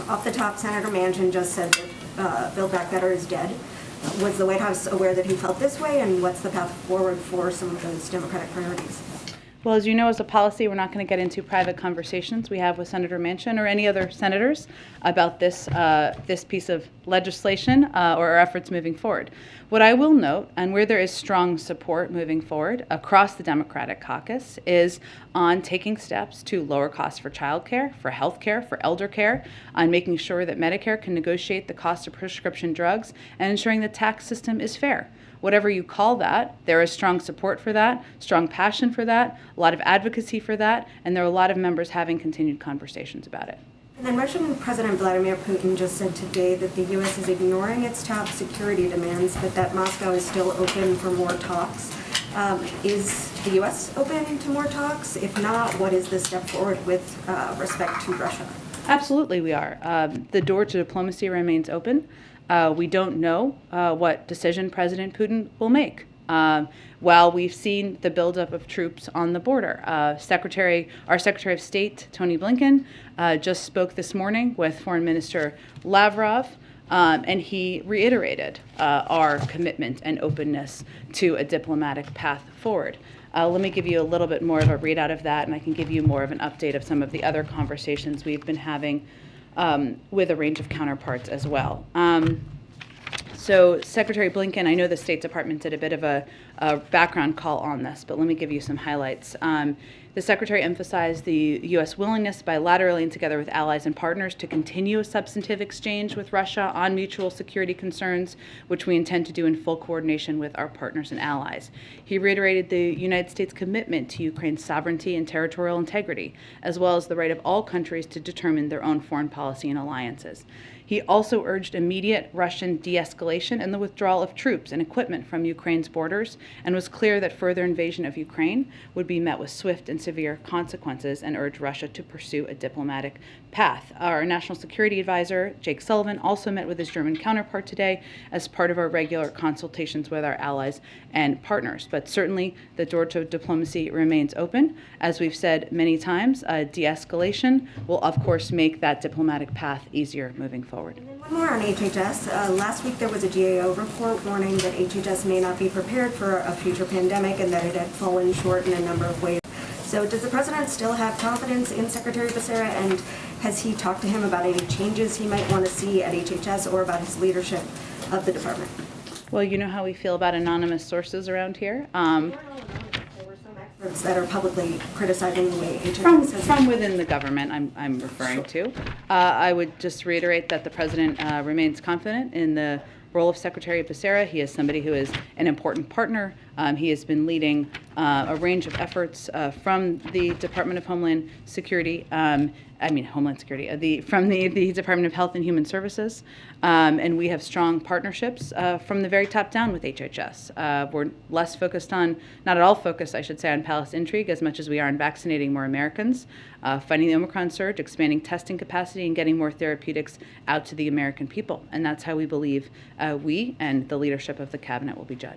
Off the top, Senator Manchin just said that Build Back Better is dead. Was the White House aware that he felt this way, and what's the path forward for some of those Democratic priorities? Well, as you know, as a policy, we're not going to get into private conversations we have with Senator Manchin or any other senators about this piece of legislation or our efforts moving forward. What I will note, and where there is strong support moving forward across the Democratic caucus, is on taking steps to lower costs for childcare, for health care, for elder care, on making sure that Medicare can negotiate the cost of prescription drugs, and ensuring the tax system is fair. Whatever you call that, there is strong support for that, strong passion for that, a lot of advocacy for that, and there are a lot of members having continued conversations about it. And then Russian President Vladimir Putin just said today that the U.S. is ignoring its top security demands, but that Moscow is still open for more talks. Is the U.S. open to more talks? If not, what is the step forward with respect to Russia? Absolutely, we are. The door to diplomacy remains open. We don't know what decision President Putin will make. While we've seen the buildup of troops on the border, our Secretary of State, Tony Blinken, just spoke this morning with Foreign Minister Lavrov, and he reiterated our commitment and openness to a diplomatic path forward. Let me give you a little bit more of a readout of that, and I can give you more of an update of some of the other conversations we've been having with a range of counterparts as well. So Secretary Blinken, I know the State Department did a bit of a background call on this, but let me give you some highlights. The Secretary emphasized the U.S. willingness bilaterally and together with allies and partners to continue a substantive exchange with Russia on mutual security concerns, which we intend to do in full coordination with our partners and allies. He reiterated the United States' commitment to Ukraine's sovereignty and territorial integrity, as well as the right of all countries to determine their own foreign policy and alliances. He also urged immediate Russian de-escalation and the withdrawal of troops and equipment from Ukraine's borders, and was clear that further invasion of Ukraine would be met with swift and severe consequences, and urged Russia to pursue a diplomatic path. Our National Security Advisor, Jake Sullivan, also met with his German counterpart today as part of our regular consultations with our allies and partners. But certainly the door to diplomacy remains open. As we've said many times, de-escalation will of course make that diplomatic path easier moving forward. And then one more on HHS. Last week there was a GAO report warning that HHS may not be prepared for a future pandemic and that it had fallen short in a number of ways. So does the president still have confidence in Secretary Becerra, and has he talked to him about any changes he might want to see at HHS or about his leadership of the department? Well, you know how we feel about anonymous sources around here. There were some experts that are publicly criticizing the way HHS has from within the government, I'm referring to. I would just reiterate that the president remains confident in the role of Secretary Becerra. He is somebody who is an important partner. He has been leading a range of efforts from the Department of Homeland Security, from the Department of Health and Human Services, and we have strong partnerships from the very top down with HHS. We're less focused on, not at all focused, I should say, on palace intrigue as much as we are on vaccinating more Americans, fighting the Omicron surge, expanding testing capacity, and getting more therapeutics out to the American people. And that's how we believe we and the leadership of the cabinet will be judged.